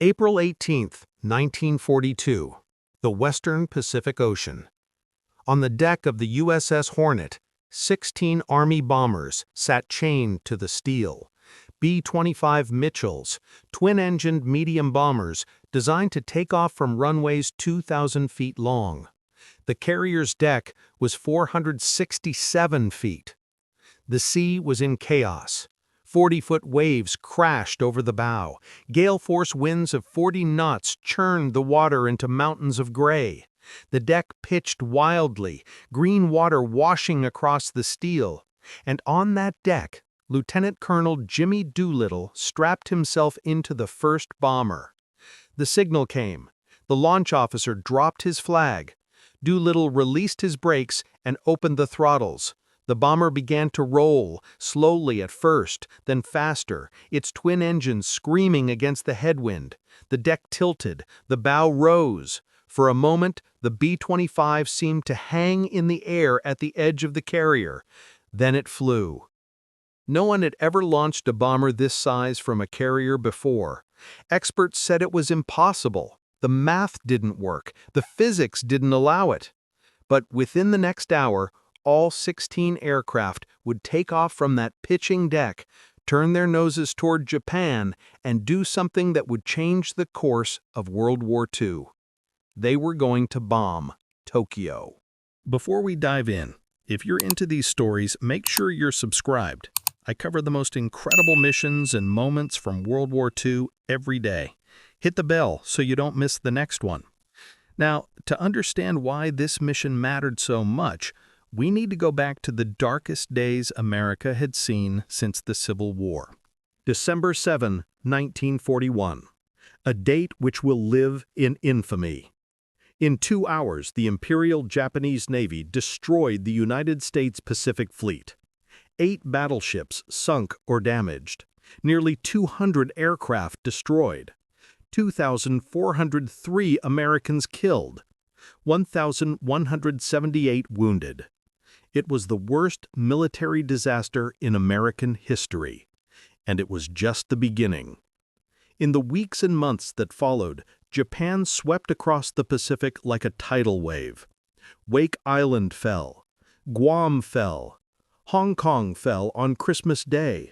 April 18, 1942. The Western Pacific Ocean. On the deck of the USS Hornet, 16 Army bombers sat chained to the steel. B-25 Mitchells, twin-engined medium bombers designed to take off from runways 2,000 feet long. The carrier's deck was 467 feet. The sea was in chaos. 40-foot waves crashed over the bow. Gale-force winds of 40 knots churned the water into mountains of gray. The deck pitched wildly, green water washing across the steel. And on that deck, Lieutenant Colonel Jimmy Doolittle strapped himself into the first bomber. The signal came. The launch officer dropped his flag. Doolittle released his brakes and opened the throttles. The bomber began to roll, slowly at first, then faster, its twin engines screaming against the headwind. The deck tilted, the bow rose. For a moment, the B-25 seemed to hang in the air at the edge of the carrier. Then it flew. No one had ever launched a bomber this size from a carrier before. Experts said it was impossible. The math didn't work. The physics didn't allow it. But within the next hour, all 16 aircraft would take off from that pitching deck, turn their noses toward Japan, and do something that would change the course of World War II. They were going to bomb Tokyo. Before we dive in, if you're into these stories, make sure you're subscribed. I cover the most incredible missions and moments from World War II every day. Hit the bell so you don't miss the next one. Now, to understand why this mission mattered so much, we need to go back to the darkest days America had seen since the Civil War. December 7, 1941. A date which will live in infamy. In 2 hours, the Imperial Japanese Navy destroyed the United States Pacific Fleet. 8 battleships sunk or damaged. Nearly 200 aircraft destroyed. 2,403 Americans killed. 1,178 wounded. It was the worst military disaster in American history, and it was just the beginning. In the weeks and months that followed, Japan swept across the Pacific like a tidal wave. Wake Island fell. Guam fell. Hong Kong fell on Christmas Day.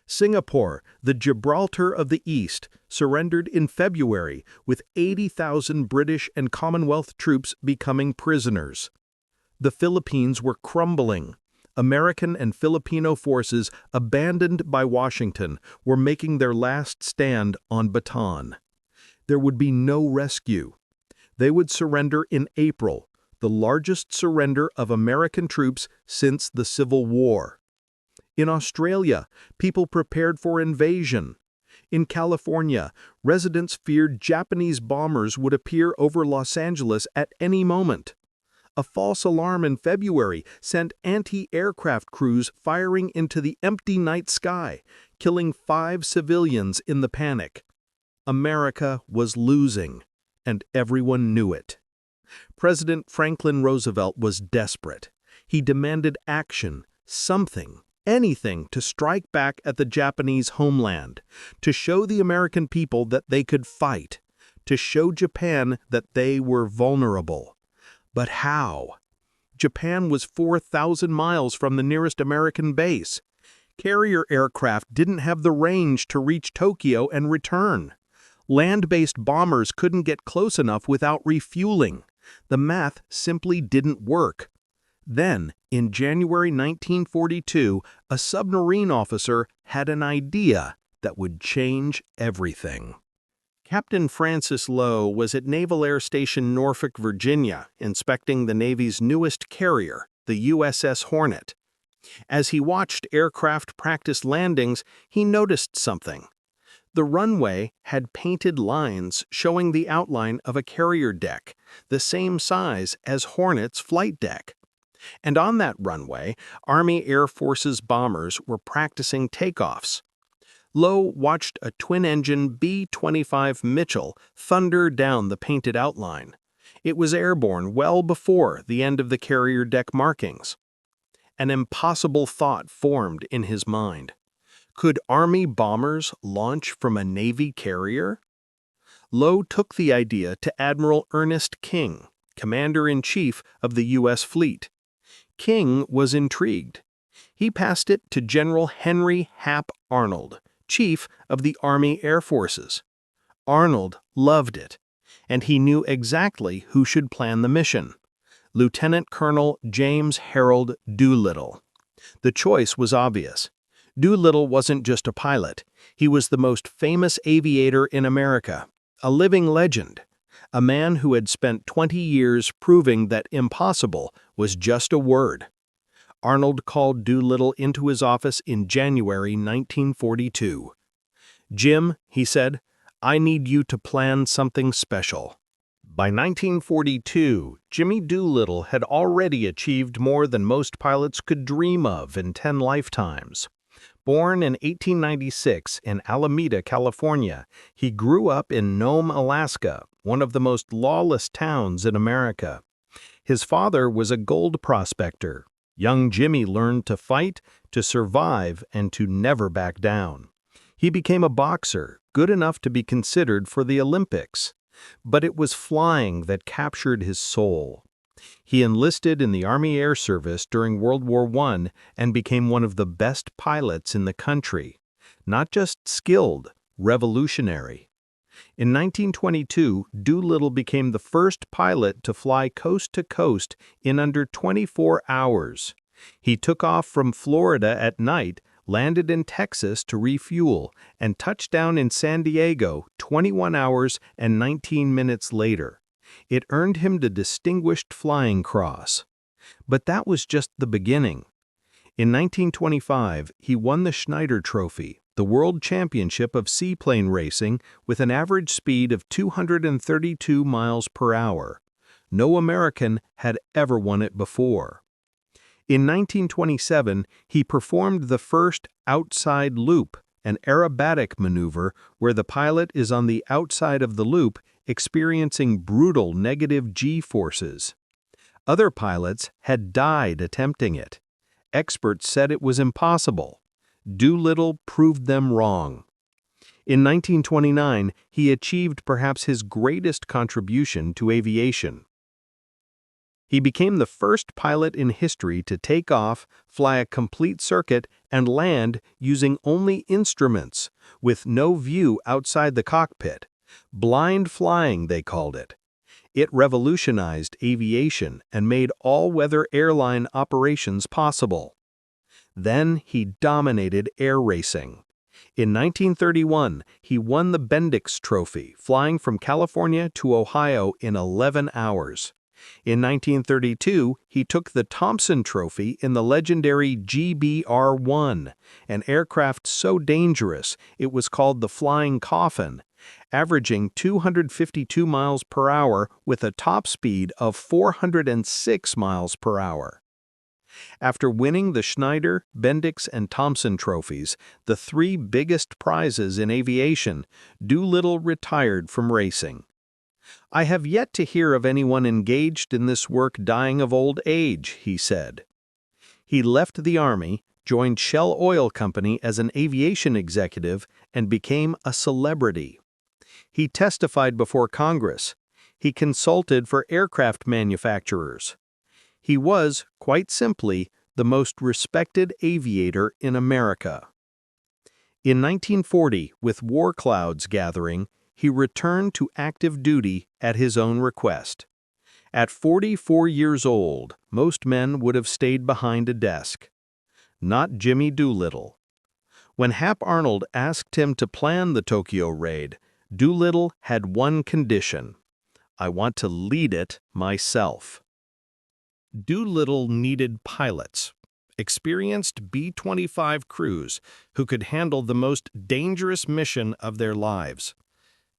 Singapore, the Gibraltar of the East, surrendered in February, with 80,000 British and Commonwealth troops becoming prisoners. The Philippines were crumbling. American and Filipino forces, abandoned by Washington, were making their last stand on Bataan. There would be no rescue. They would surrender in April, the largest surrender of American troops since the Civil War. In Australia, people prepared for invasion. In California, residents feared Japanese bombers would appear over Los Angeles at any moment. A false alarm in February sent anti-aircraft crews firing into the empty night sky, killing 5 civilians in the panic. America was losing, and everyone knew it. President Franklin Roosevelt was desperate. He demanded action, something, anything to strike back at the Japanese homeland, to show the American people that they could fight, to show Japan that they were vulnerable. But how? Japan was 4,000 miles from the nearest American base. Carrier aircraft didn't have the range to reach Tokyo and return. Land-based bombers couldn't get close enough without refueling. The math simply didn't work. Then, in January 1942, a submarine officer had an idea that would change everything. Captain Francis Lowe was at Naval Air Station Norfolk, Virginia, inspecting the Navy's newest carrier, the USS Hornet. As he watched aircraft practice landings, he noticed something. The runway had painted lines showing the outline of a carrier deck, the same size as Hornet's flight deck. And on that runway, Army Air Forces bombers were practicing takeoffs. Lowe watched a twin-engine B-25 Mitchell thunder down the painted outline. It was airborne well before the end of the carrier deck markings. An impossible thought formed in his mind. Could Army bombers launch from a Navy carrier? Lowe took the idea to Admiral Ernest King, Commander-in-Chief of the U.S. Fleet. King was intrigued. He passed it to General Henry Hap Arnold, Chief of the Army Air Forces. Arnold loved it, and he knew exactly who should plan the mission: Lieutenant Colonel James Harold Doolittle. The choice was obvious. Doolittle wasn't just a pilot. He was the most famous aviator in America, a living legend, a man who had spent 20 years proving that impossible was just a word. Arnold called Doolittle into his office in January 1942. "Jim," he said, "I need you to plan something special." By 1942, Jimmy Doolittle had already achieved more than most pilots could dream of in 10 lifetimes. Born in 1896 in Alameda, California, he grew up in Nome, Alaska, one of the most lawless towns in America. His father was a gold prospector. Young Jimmy learned to fight, to survive, and to never back down. He became a boxer, good enough to be considered for the Olympics. But it was flying that captured his soul. He enlisted in the Army Air Service during World War I and became one of the best pilots in the country. Not just skilled, revolutionary. In 1922, Doolittle became the first pilot to fly coast to coast in under 24 hours. He took off from Florida at night, landed in Texas to refuel, and touched down in San Diego 21 hours and 19 minutes later. It earned him the Distinguished Flying Cross. But that was just the beginning. In 1925, he won the Schneider Trophy, the World Championship of seaplane racing, with an average speed of 232 miles per hour. No American had ever won it before. In 1927, he performed the first outside loop, an aerobatic maneuver where the pilot is on the outside of the loop experiencing brutal negative G-forces. Other pilots had died attempting it. Experts said it was impossible. Doolittle proved them wrong. In 1929, he achieved perhaps his greatest contribution to aviation. He became the first pilot in history to take off, fly a complete circuit, and land using only instruments, with no view outside the cockpit. Blind flying, they called it. It revolutionized aviation and made all-weather airline operations possible. Then he dominated air racing. In 1931, he won the Bendix Trophy, flying from California to Ohio in 11 hours. In 1932, he took the Thompson Trophy in the legendary GBR-1, an aircraft so dangerous it was called the Flying Coffin, averaging 252 miles per hour with a top speed of 406 miles per hour. After winning the Schneider, Bendix, and Thompson trophies, the three biggest prizes in aviation, Doolittle retired from racing. "I have yet to hear of anyone engaged in this work dying of old age," he said. He left the Army, joined Shell Oil Company as an aviation executive, and became a celebrity. He testified before Congress. He consulted for aircraft manufacturers. He was, quite simply, the most respected aviator in America. In 1940, with war clouds gathering, he returned to active duty at his own request. At 44 years old, most men would have stayed behind a desk. Not Jimmy Doolittle. When Hap Arnold asked him to plan the Tokyo raid, Doolittle had one condition: "I want to lead it myself." Doolittle needed pilots, experienced B-25 crews who could handle the most dangerous mission of their lives.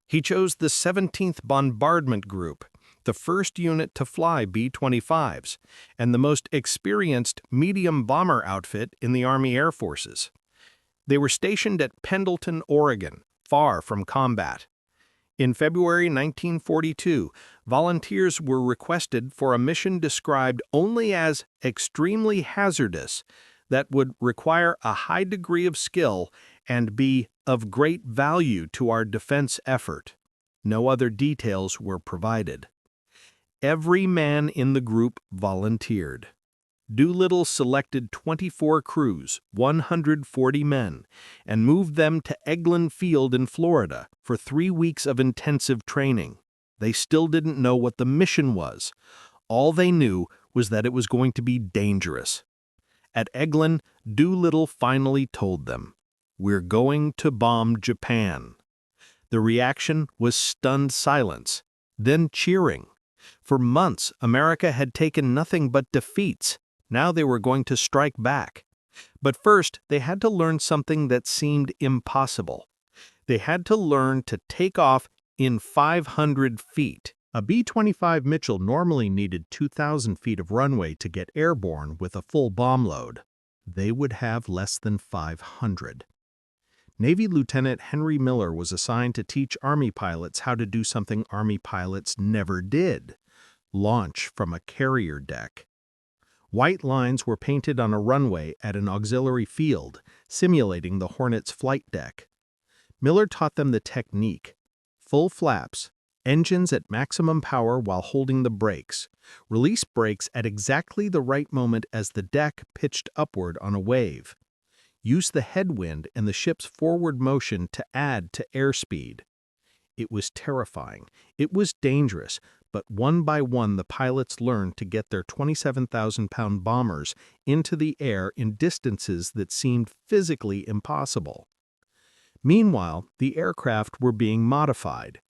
He chose the 17th Bombardment Group, the first unit to fly B-25s, and the most experienced medium bomber outfit in the Army Air Forces. They were stationed at Pendleton, Oregon, far from combat. In February 1942, volunteers were requested for a mission described only as extremely hazardous that would require a high degree of skill and be of great value to our defense effort. No other details were provided. Every man in the group volunteered. Doolittle selected 24 crews, 140 men, and moved them to Eglin Field in Florida for 3 weeks of intensive training. They still didn't know what the mission was. All they knew was that it was going to be dangerous. At Eglin, Doolittle finally told them, "We're going to bomb Japan." The reaction was stunned silence, then cheering. For months, America had taken nothing but defeats. Now they were going to strike back. But first, they had to learn something that seemed impossible. They had to learn to take off in 500 feet. A B-25 Mitchell normally needed 2,000 feet of runway to get airborne with a full bomb load. They would have less than 500. Navy Lieutenant Henry Miller was assigned to teach Army pilots how to do something Army pilots never did: launch from a carrier deck. White lines were painted on a runway at an auxiliary field, simulating the Hornet's flight deck. Miller taught them the technique: full flaps, engines at maximum power while holding the brakes, release brakes at exactly the right moment as the deck pitched upward on a wave. Use the headwind and the ship's forward motion to add to airspeed. It was terrifying. It was dangerous, but one by one the pilots learned to get their 27,000-pound bombers into the air in distances that seemed physically impossible. Meanwhile, the aircraft were being modified.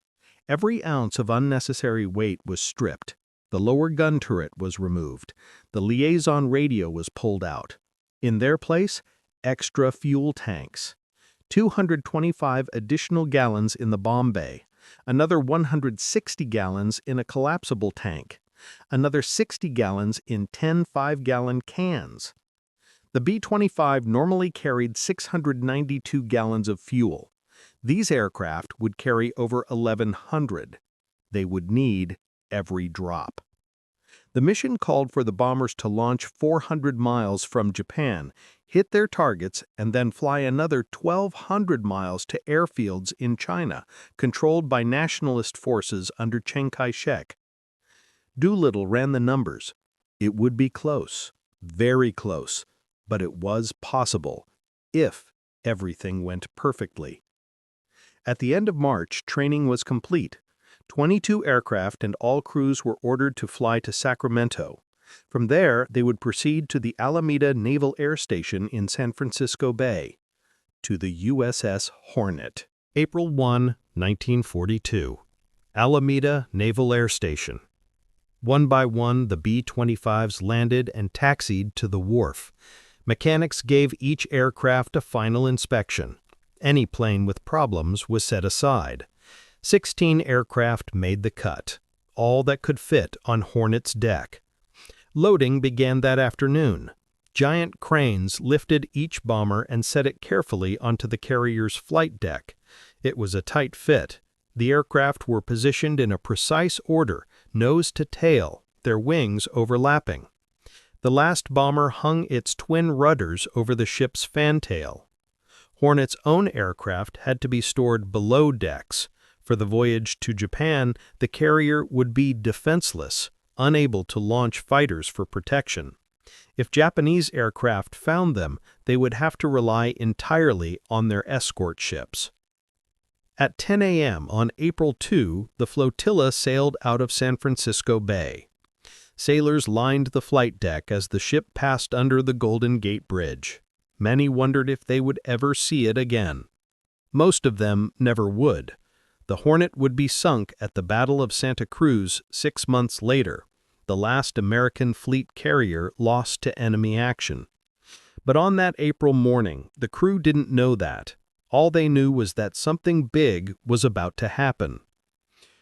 Every ounce of unnecessary weight was stripped. The lower gun turret was removed. The liaison radio was pulled out. In their place, extra fuel tanks. 225 additional gallons in the bomb bay, another 160 gallons in a collapsible tank, another 60 gallons in 10 5-gallon cans. The B-25 normally carried 692 gallons of fuel. These aircraft would carry over 1,100. They would need every drop. The mission called for the bombers to launch 400 miles from Japan, hit their targets, and then fly another 1,200 miles to airfields in China, controlled by nationalist forces under Chiang Kai-shek. Doolittle ran the numbers. It would be close, very close, but it was possible, if everything went perfectly. At the end of March, training was complete. 22 aircraft and all crews were ordered to fly to Sacramento. From there, they would proceed to the Alameda Naval Air Station in San Francisco Bay, to the USS Hornet. April 1, 1942. Alameda Naval Air Station. One by one, the B-25s landed and taxied to the wharf. Mechanics gave each aircraft a final inspection. Any plane with problems was set aside. 16 aircraft made the cut, all that could fit on Hornet's deck. Loading began that afternoon. Giant cranes lifted each bomber and set it carefully onto the carrier's flight deck. It was a tight fit. The aircraft were positioned in a precise order, nose to tail, their wings overlapping. The last bomber hung its twin rudders over the ship's fantail. Hornet's own aircraft had to be stored below decks. For the voyage to Japan, the carrier would be defenseless, unable to launch fighters for protection. If Japanese aircraft found them, they would have to rely entirely on their escort ships. At 10 a.m. on April 2, the flotilla sailed out of San Francisco Bay. Sailors lined the flight deck as the ship passed under the Golden Gate Bridge. Many wondered if they would ever see it again. Most of them never would. The Hornet would be sunk at the Battle of Santa Cruz 6 months later, the last American fleet carrier lost to enemy action. But on that April morning, the crew didn't know that. All they knew was that something big was about to happen.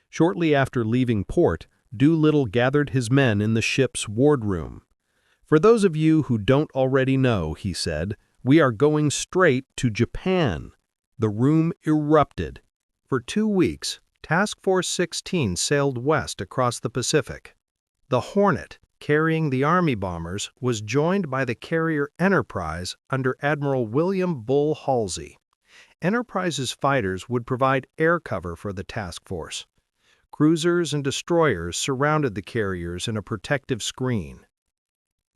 Shortly after leaving port, Doolittle gathered his men in the ship's wardroom. "For those of you who don't already know," he said, "we are going straight to Japan." The room erupted. For 2 weeks, Task Force 16 sailed west across the Pacific. The Hornet, carrying the Army bombers, was joined by the carrier Enterprise under Admiral William Bull Halsey. Enterprise's fighters would provide air cover for the task force. Cruisers and destroyers surrounded the carriers in a protective screen.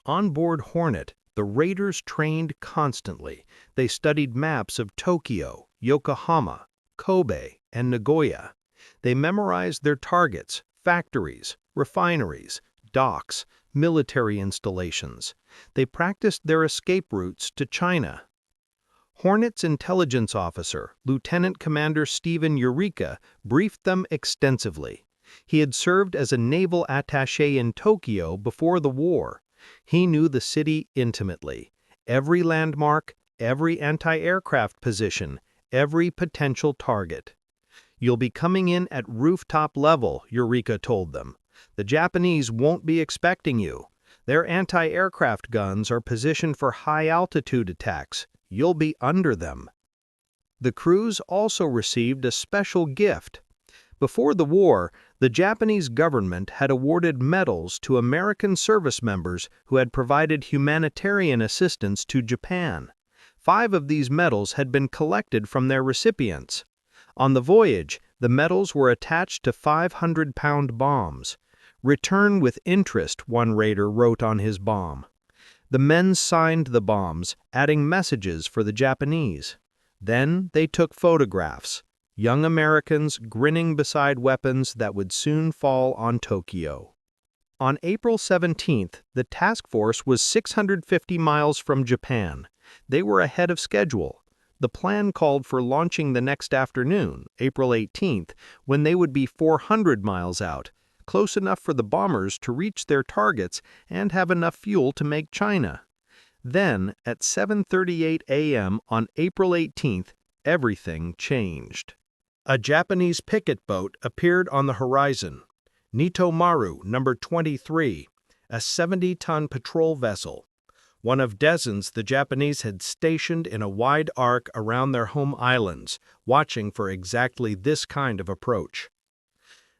On board Hornet, the raiders trained constantly. They studied maps of Tokyo, Yokohama, Kobe, and Nagoya. They memorized their targets, factories, refineries, docks, military installations. They practiced their escape routes to China. Hornet's intelligence officer, Lieutenant Commander Stephen Eureka, briefed them extensively. He had served as a naval attaché in Tokyo before the war. He knew the city intimately. Every landmark, every anti-aircraft position, every potential target. "You'll be coming in at rooftop level," Eureka told them. "The Japanese won't be expecting you. Their anti-aircraft guns are positioned for high-altitude attacks. You'll be under them." The crews also received a special gift. Before the war, the Japanese government had awarded medals to American service members who had provided humanitarian assistance to Japan. 5 of these medals had been collected from their recipients. On the voyage, the medals were attached to 500-pound bombs. "Return with interest," one raider wrote on his bomb. The men signed the bombs, adding messages for the Japanese. Then they took photographs. Young Americans grinning beside weapons that would soon fall on Tokyo. On April 17th, the task force was 650 miles from Japan. They were ahead of schedule. The plan called for launching the next afternoon, April 18th, when they would be 400 miles out, close enough for the bombers to reach their targets and have enough fuel to make China. Then, at 7:38 a.m. on April 18th, everything changed. A Japanese picket boat appeared on the horizon. Nitomaru No. 23, a 70-ton patrol vessel. One of dozens the Japanese had stationed in a wide arc around their home islands, watching for exactly this kind of approach.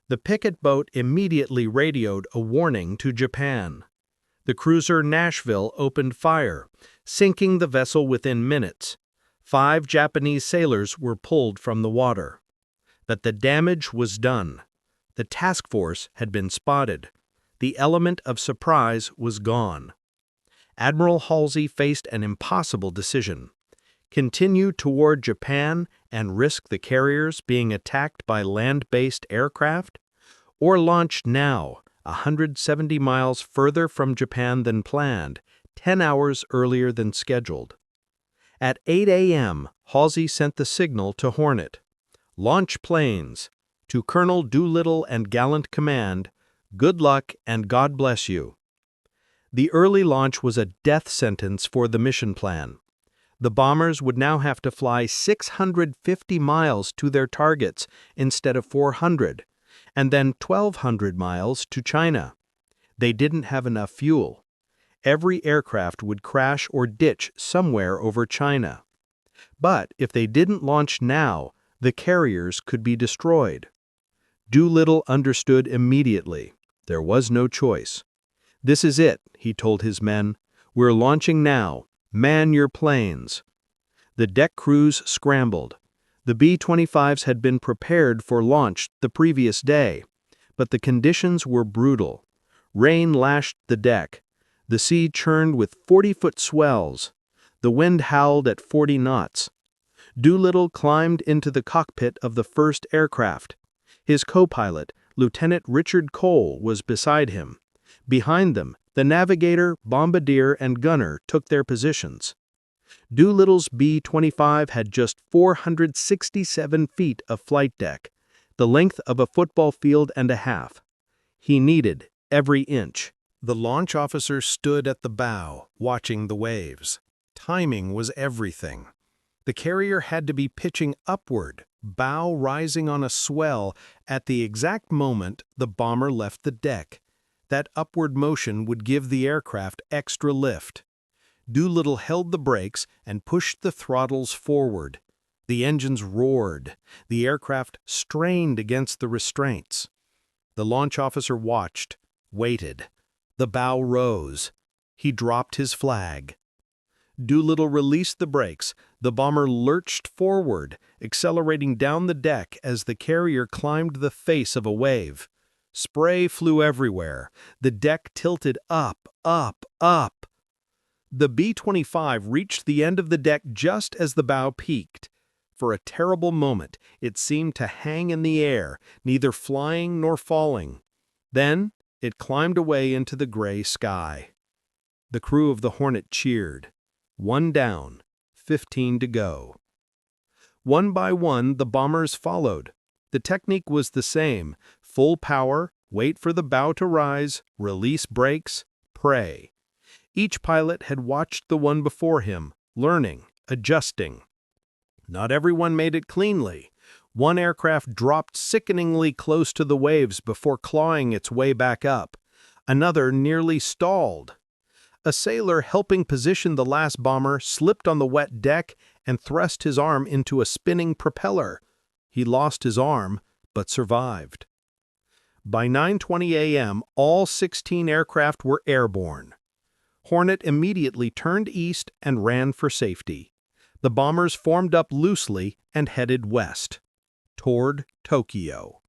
The picket boat immediately radioed a warning to Japan. The cruiser Nashville opened fire, sinking the vessel within minutes. 5 Japanese sailors were pulled from the water. But the damage was done. The task force had been spotted. The element of surprise was gone. Admiral Halsey faced an impossible decision: continue toward Japan and risk the carriers being attacked by land-based aircraft, or launch now, 170 miles further from Japan than planned, 10 hours earlier than scheduled. At 8 a.m., Halsey sent the signal to Hornet. "Launch planes. To Colonel Doolittle and gallant command, good luck and God bless you." The early launch was a death sentence for the mission plan. The bombers would now have to fly 650 miles to their targets instead of 400, and then 1,200 miles to China. They didn't have enough fuel. Every aircraft would crash or ditch somewhere over China. But if they didn't launch now, the carriers could be destroyed. Doolittle understood immediately. There was no choice. "This is it," he told his men. "We're launching now. Man your planes." The deck crews scrambled. The B-25s had been prepared for launch the previous day, but the conditions were brutal. Rain lashed the deck. The sea churned with 40-foot swells. The wind howled at 40 knots. Doolittle climbed into the cockpit of the first aircraft. His co-pilot, Lieutenant Richard Cole, was beside him. Behind them, the navigator, bombardier, and gunner took their positions. Doolittle's B-25 had just 467 feet of flight deck, the length of a football field and a half. He needed every inch. The launch officer stood at the bow, watching the waves. Timing was everything. The carrier had to be pitching upward, bow rising on a swell, at the exact moment the bomber left the deck. That upward motion would give the aircraft extra lift. Doolittle held the brakes and pushed the throttles forward. The engines roared. The aircraft strained against the restraints. The launch officer watched, waited. The bow rose. He dropped his flag. Doolittle released the brakes. The bomber lurched forward, accelerating down the deck as the carrier climbed the face of a wave. Spray flew everywhere. The deck tilted up, up, up. The B-25 reached the end of the deck just as the bow peaked. For a terrible moment, it seemed to hang in the air, neither flying nor falling. Then, it climbed away into the gray sky. The crew of the Hornet cheered. 1 down, 15 to go. One by one, the bombers followed. The technique was the same: full power, wait for the bow to rise, release brakes, pray. Each pilot had watched the one before him, learning, adjusting. Not everyone made it cleanly. One aircraft dropped sickeningly close to the waves before clawing its way back up. Another nearly stalled. A sailor helping position the last bomber slipped on the wet deck and thrust his arm into a spinning propeller. He lost his arm, but survived. By 9:20 a.m., all 16 aircraft were airborne. Hornet immediately turned east and ran for safety. The bombers formed up loosely and headed west, toward Tokyo.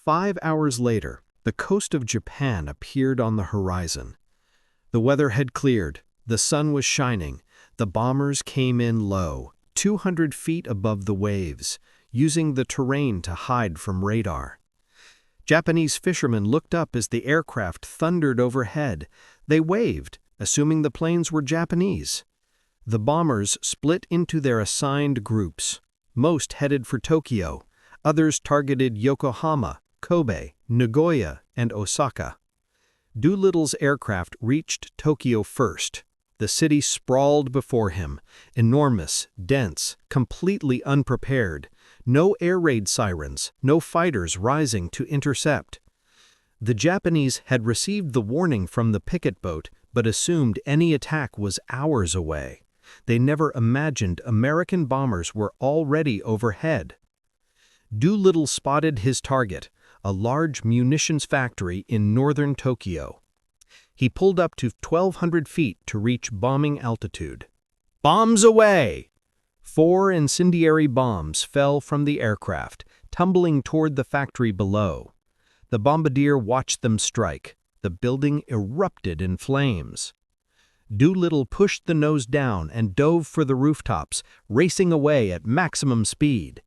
5 hours later, the coast of Japan appeared on the horizon. The weather had cleared, the sun was shining, the bombers came in low, 200 feet above the waves, using the terrain to hide from radar. Japanese fishermen looked up as the aircraft thundered overhead. They waved, assuming the planes were Japanese. The bombers split into their assigned groups. Most headed for Tokyo, others targeted Yokohama, Kobe, Nagoya, and Osaka. Doolittle's aircraft reached Tokyo first. The city sprawled before him, enormous, dense, completely unprepared. No air raid sirens, no fighters rising to intercept. The Japanese had received the warning from the picket boat, but assumed any attack was hours away. They never imagined American bombers were already overhead. Doolittle spotted his target, a large munitions factory in northern Tokyo. He pulled up to 1,200 feet to reach bombing altitude. Bombs away! 4 incendiary bombs fell from the aircraft, tumbling toward the factory below. The bombardier watched them strike. The building erupted in flames. Doolittle pushed the nose down and dove for the rooftops, racing away at maximum speed.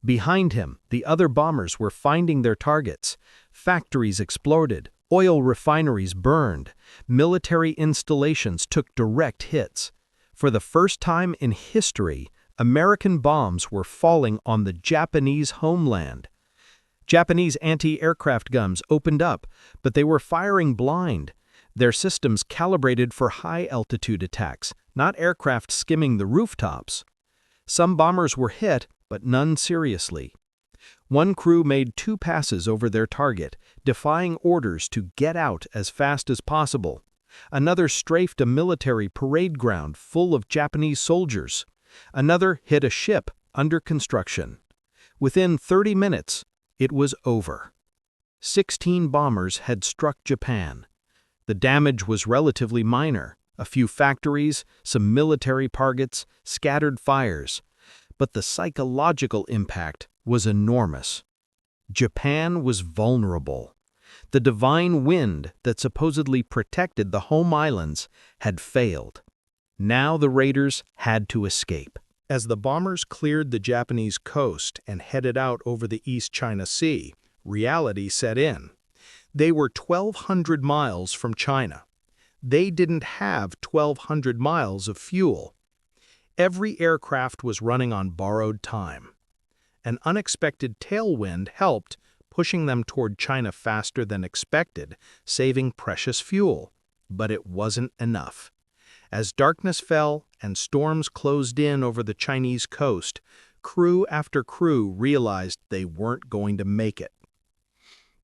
Behind him, the other bombers were finding their targets. Factories exploded, oil refineries burned, military installations took direct hits. For the first time in history, American bombs were falling on the Japanese homeland. Japanese anti-aircraft guns opened up, but they were firing blind. Their systems calibrated for high-altitude attacks, not aircraft skimming the rooftops. Some bombers were hit, but none seriously. One crew made 2 passes over their target, defying orders to get out as fast as possible. Another strafed a military parade ground full of Japanese soldiers. Another hit a ship under construction. Within 30 minutes, it was over. 16 bombers had struck Japan. The damage was relatively minor: a few factories, some military targets, scattered fires. But the psychological impact was enormous. Japan was vulnerable. The divine wind that supposedly protected the home islands had failed. Now the raiders had to escape. As the bombers cleared the Japanese coast and headed out over the East China Sea, reality set in. They were 1,200 miles from China. They didn't have 1,200 miles of fuel. Every aircraft was running on borrowed time. An unexpected tailwind helped, pushing them toward China faster than expected, saving precious fuel. But it wasn't enough. As darkness fell and storms closed in over the Chinese coast, crew after crew realized they weren't going to make it.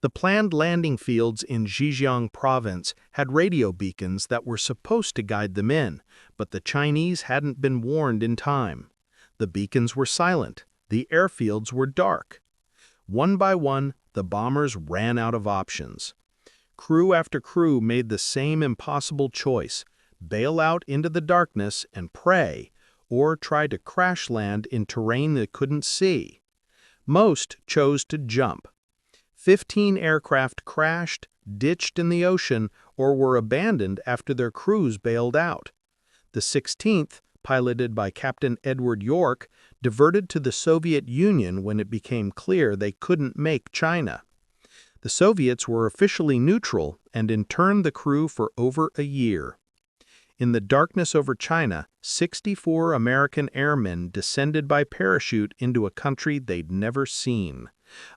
The planned landing fields in Zhejiang province had radio beacons that were supposed to guide them in, but the Chinese hadn't been warned in time. The beacons were silent. The airfields were dark. One by one, the bombers ran out of options. Crew after crew made the same impossible choice: bail out into the darkness and pray, or try to crash land in terrain they couldn't see. Most chose to jump. 15 aircraft crashed, ditched in the ocean, or were abandoned after their crews bailed out. The 16th, piloted by Captain Edward York, diverted to the Soviet Union when it became clear they couldn't make China. The Soviets were officially neutral and interned the crew for over a year. In the darkness over China, 64 American airmen descended by parachute into a country they'd never seen.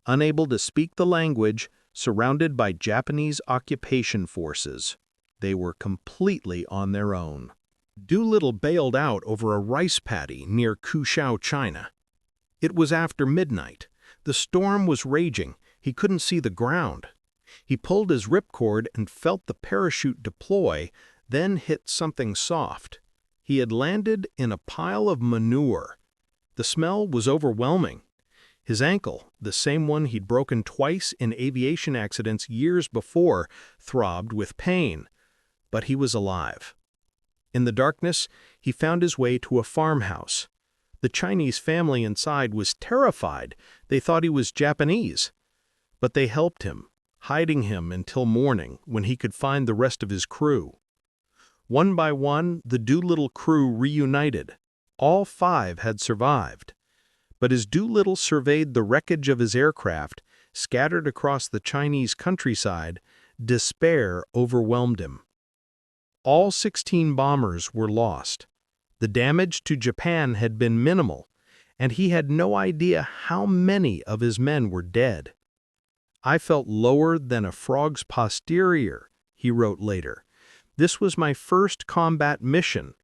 Unable to speak the language, surrounded by Japanese occupation forces. They were completely on their own. Doolittle bailed out over a rice paddy near Kushao, China. It was after midnight. The storm was raging. He couldn't see the ground. He pulled his ripcord and felt the parachute deploy, then hit something soft. He had landed in a pile of manure. The smell was overwhelming. His ankle, the same one he'd broken twice in aviation accidents years before, throbbed with pain. But he was alive. In the darkness, he found his way to a farmhouse. The Chinese family inside was terrified. They thought he was Japanese. But they helped him, hiding him until morning when he could find the rest of his crew. One by one, the Doolittle crew reunited. All 5 had survived. But as Doolittle surveyed the wreckage of his aircraft, scattered across the Chinese countryside, despair overwhelmed him. All 16 bombers were lost. The damage to Japan had been minimal, and he had no idea how many of his men were dead. "I felt lower than a frog's posterior," he wrote later. "This was my first combat mission.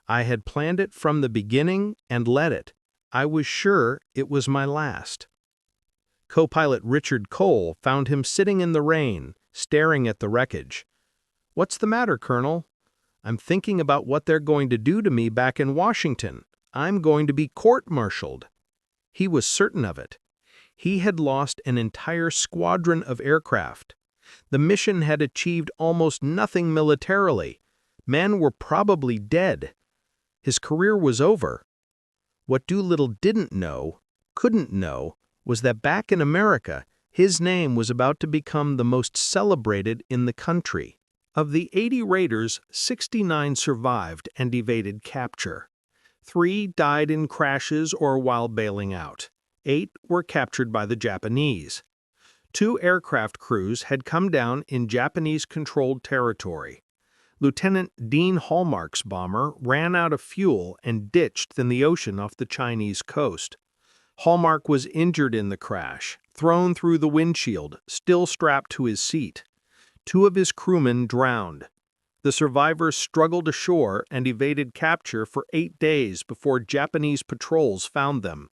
I had planned it from the beginning and led it. I was sure it was my last." Co-pilot Richard Cole found him sitting in the rain, staring at the wreckage. "What's the matter, Colonel?" "I'm thinking about what they're going to do to me back in Washington. I'm going to be court-martialed." He was certain of it. He had lost an entire squadron of aircraft. The mission had achieved almost nothing militarily. Men were probably dead. His career was over. What Doolittle couldn't know, was that back in America, his name was about to become the most celebrated in the country. Of the 80 raiders, 69 survived and evaded capture. 3 died in crashes or while bailing out. 8 were captured by the Japanese. 2 aircraft crews had come down in Japanese-controlled territory. Lieutenant Dean Hallmark's bomber ran out of fuel and ditched in the ocean off the Chinese coast. Hallmark was injured in the crash, thrown through the windshield, still strapped to his seat. 2 of his crewmen drowned. The survivors struggled ashore and evaded capture for 8 days before Japanese patrols found them.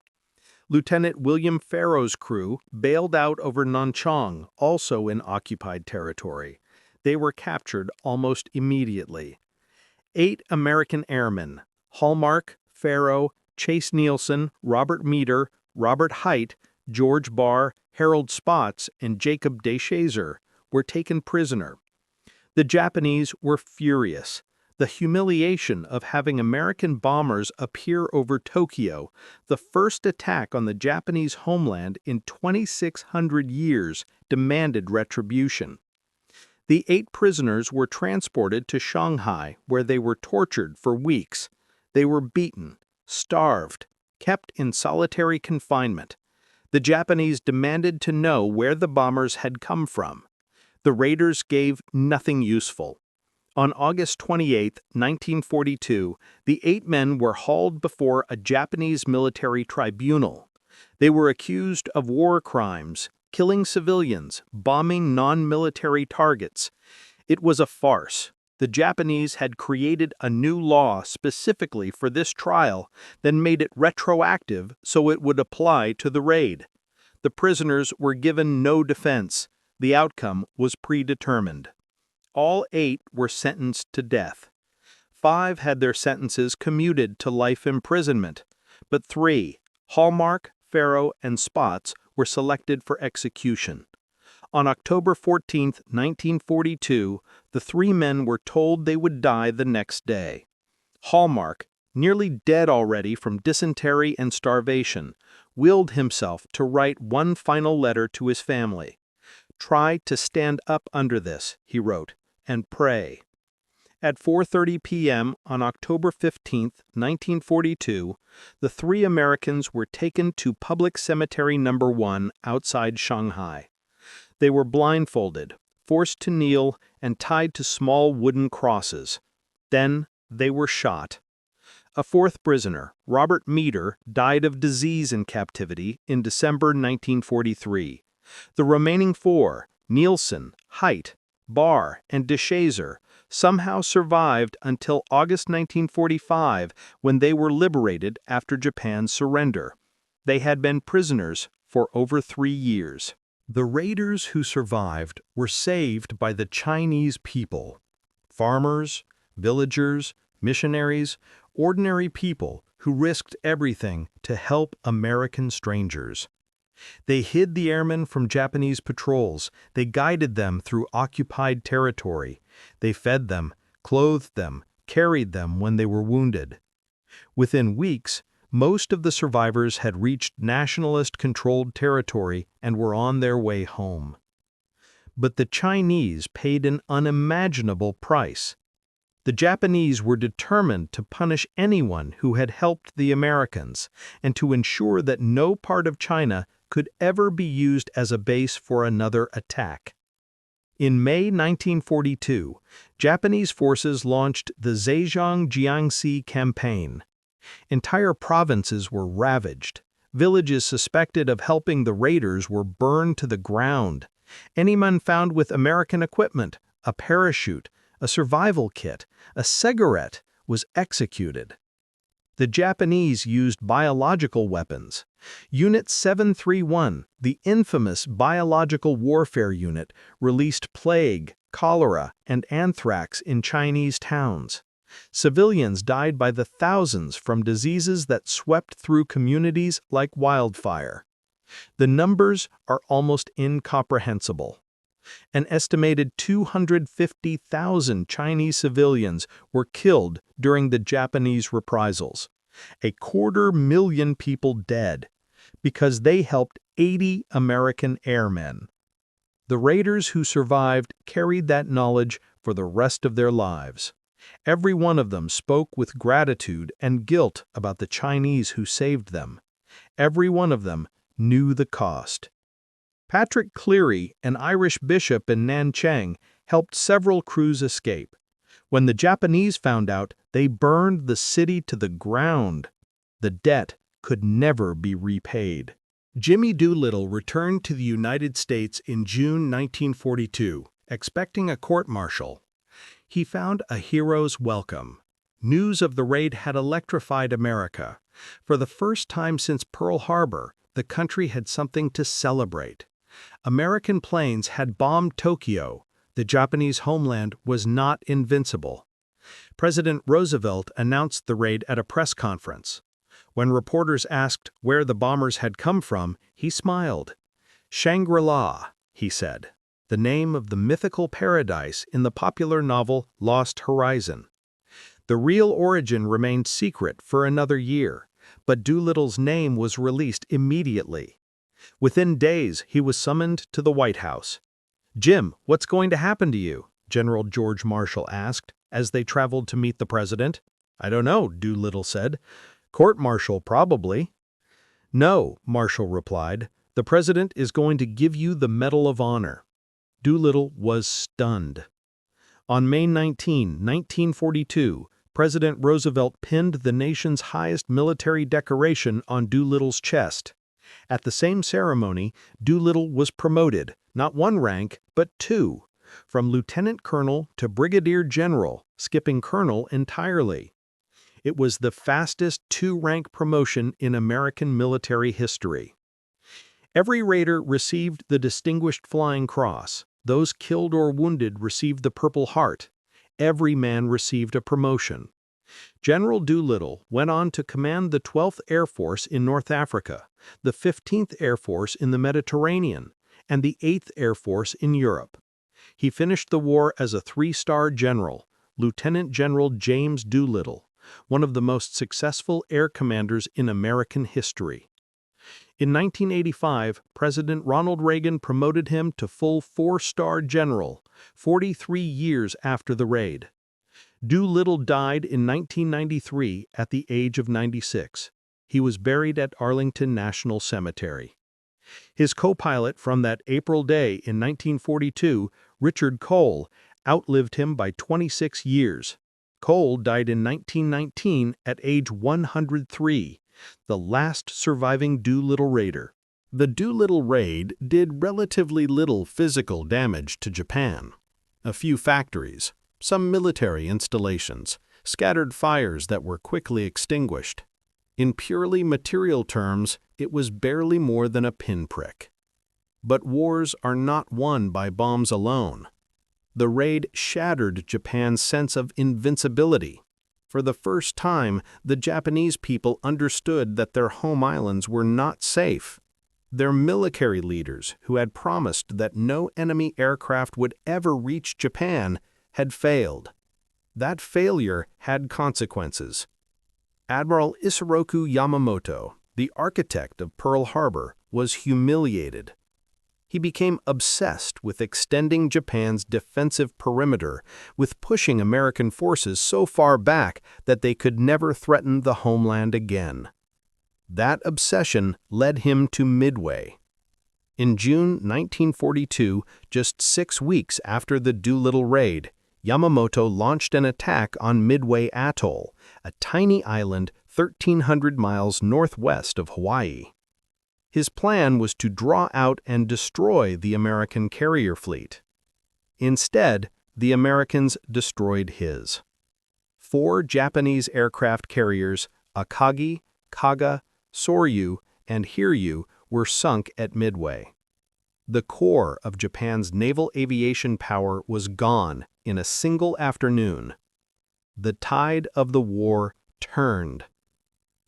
Lieutenant William Farrow's crew bailed out over Nanchang, also in occupied territory. They were captured almost immediately. 8 American airmen, Hallmark, Farrow, Chase Nielsen, Robert Meader, Robert Height, George Barr, Harold Spotts, and Jacob DeShazer, were taken prisoner. The Japanese were furious. The humiliation of having American bombers appear over Tokyo, the first attack on the Japanese homeland in 2,600 years, demanded retribution. The 8 prisoners were transported to Shanghai, where they were tortured for weeks. They were beaten, starved, kept in solitary confinement. The Japanese demanded to know where the bombers had come from. The raiders gave nothing useful. On August 28, 1942, the 8 men were hauled before a Japanese military tribunal. They were accused of war crimes, killing civilians, bombing non-military targets. It was a farce. The Japanese had created a new law specifically for this trial, then made it retroactive so it would apply to the raid. The prisoners were given no defense. The outcome was predetermined. All 8 were sentenced to death. 5 had their sentences commuted to life imprisonment, but 3, Hallmark, Farrow, and Spotts, were selected for execution. On October 14, 1942, the 3 men were told they would die the next day. Hallmark, nearly dead already from dysentery and starvation, willed himself to write one final letter to his family. "Try to stand up under this," he wrote, "and pray." At 4:30 p.m. on October 15, 1942, the three Americans were taken to Public Cemetery No. 1 outside Shanghai. They were blindfolded, forced to kneel, and tied to small wooden crosses. Then they were shot. A fourth prisoner, Robert Meader, died of disease in captivity in December 1943. The remaining four, Nielsen, Haidt, Barr, and DeShazer, somehow survived until August 1945, when they were liberated after Japan's surrender. They had been prisoners for over 3 years. The raiders who survived were saved by the Chinese people. Farmers, villagers, missionaries, ordinary people who risked everything to help American strangers. They hid the airmen from Japanese patrols, they guided them through occupied territory, they fed them, clothed them, carried them when they were wounded. Within weeks, most of the survivors had reached nationalist-controlled territory and were on their way home. But the Chinese paid an unimaginable price. The Japanese were determined to punish anyone who had helped the Americans and to ensure that no part of China could ever be used as a base for another attack. In May 1942, Japanese forces launched the Zhejiang-Jiangxi campaign. Entire provinces were ravaged. Villages suspected of helping the raiders were burned to the ground. Anyone found with American equipment, a parachute, a survival kit, a cigarette, was executed. The Japanese used biological weapons. Unit 731, the infamous biological warfare unit, released plague, cholera, and anthrax in Chinese towns. Civilians died by the thousands from diseases that swept through communities like wildfire. The numbers are almost incomprehensible. An estimated 250,000 Chinese civilians were killed during the Japanese reprisals. 250,000 people dead, because they helped 80 American airmen. The raiders who survived carried that knowledge for the rest of their lives. Every one of them spoke with gratitude and guilt about the Chinese who saved them. Every one of them knew the cost. Patrick Cleary, an Irish bishop in Nanchang, helped several crews escape. When the Japanese found out, they burned the city to the ground. The debt could never be repaid. Jimmy Doolittle returned to the United States in June 1942, expecting a court-martial. He found a hero's welcome. News of the raid had electrified America. For the first time since Pearl Harbor, the country had something to celebrate. American planes had bombed Tokyo. The Japanese homeland was not invincible. President Roosevelt announced the raid at a press conference. When reporters asked where the bombers had come from, he smiled. "Shangri-La," he said, the name of the mythical paradise in the popular novel Lost Horizon. The real origin remained secret for another year, but Doolittle's name was released immediately. Within days, he was summoned to the White House. "Jim, what's going to happen to you?" General George Marshall asked, as they traveled to meet the president. "I don't know," Doolittle said. "Court-martial, probably." "No," Marshall replied. "The president is going to give you the Medal of Honor." Doolittle was stunned. On May 19, 1942, President Roosevelt pinned the nation's highest military decoration on Doolittle's chest. At the same ceremony, Doolittle was promoted, not one rank, but two, from lieutenant colonel to brigadier general, skipping colonel entirely. It was the fastest two-rank promotion in American military history. Every raider received the Distinguished Flying Cross. Those killed or wounded received the Purple Heart. Every man received a promotion. General Doolittle went on to command the 12th Air Force in North Africa, the 15th Air Force in the Mediterranean, and the 8th Air Force in Europe. He finished the war as a 3-star general, Lieutenant General James Doolittle, one of the most successful air commanders in American history. In 1985, President Ronald Reagan promoted him to full four-star general, 43 years after the raid. Doolittle died in 1993 at the age of 96. He was buried at Arlington National Cemetery. His co-pilot from that April day in 1942, Richard Cole, outlived him by 26 years. Cole died in 1919 at age 103, the last surviving Doolittle raider. The Doolittle raid did relatively little physical damage to Japan. A few factories, some military installations, scattered fires that were quickly extinguished. In purely material terms, it was barely more than a pinprick. But wars are not won by bombs alone. The raid shattered Japan's sense of invincibility. For the first time, the Japanese people understood that their home islands were not safe. Their military leaders, who had promised that no enemy aircraft would ever reach Japan, had failed. That failure had consequences. Admiral Isoroku Yamamoto, the architect of Pearl Harbor, was humiliated. He became obsessed with extending Japan's defensive perimeter, with pushing American forces so far back that they could never threaten the homeland again. That obsession led him to Midway. In June 1942, just 6 weeks after the Doolittle raid, Yamamoto launched an attack on Midway Atoll, a tiny island 1,300 miles northwest of Hawaii. His plan was to draw out and destroy the American carrier fleet. Instead, the Americans destroyed his. 4 Japanese aircraft carriers, Akagi, Kaga, Soryu, and Hiryu, were sunk at Midway. The core of Japan's naval aviation power was gone in a single afternoon. The tide of the war turned.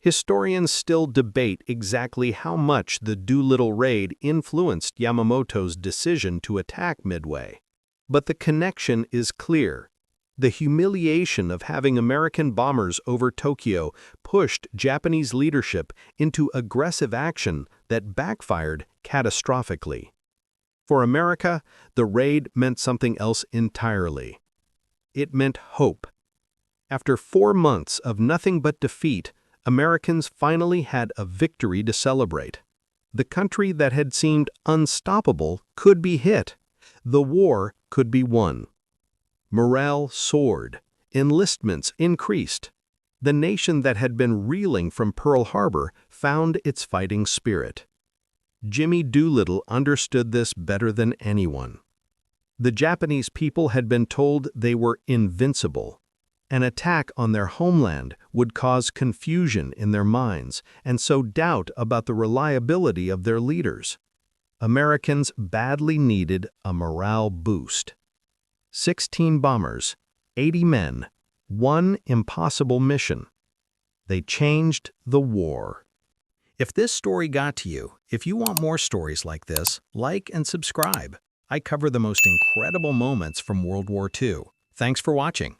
Historians still debate exactly how much the Doolittle raid influenced Yamamoto's decision to attack Midway. But the connection is clear. The humiliation of having American bombers over Tokyo pushed Japanese leadership into aggressive action that backfired catastrophically. For America, the raid meant something else entirely. It meant hope. After 4 months of nothing but defeat, Americans finally had a victory to celebrate. The country that had seemed unstoppable could be hit. The war could be won. Morale soared. Enlistments increased. The nation that had been reeling from Pearl Harbor found its fighting spirit. Jimmy Doolittle understood this better than anyone. The Japanese people had been told they were invincible. An attack on their homeland would cause confusion in their minds and sow doubt about the reliability of their leaders. Americans badly needed a morale boost. 16 bombers, 80 men, one impossible mission. They changed the war. If this story got to you, if you want more stories like this, like and subscribe. I cover the most incredible moments from World War II. Thanks for watching.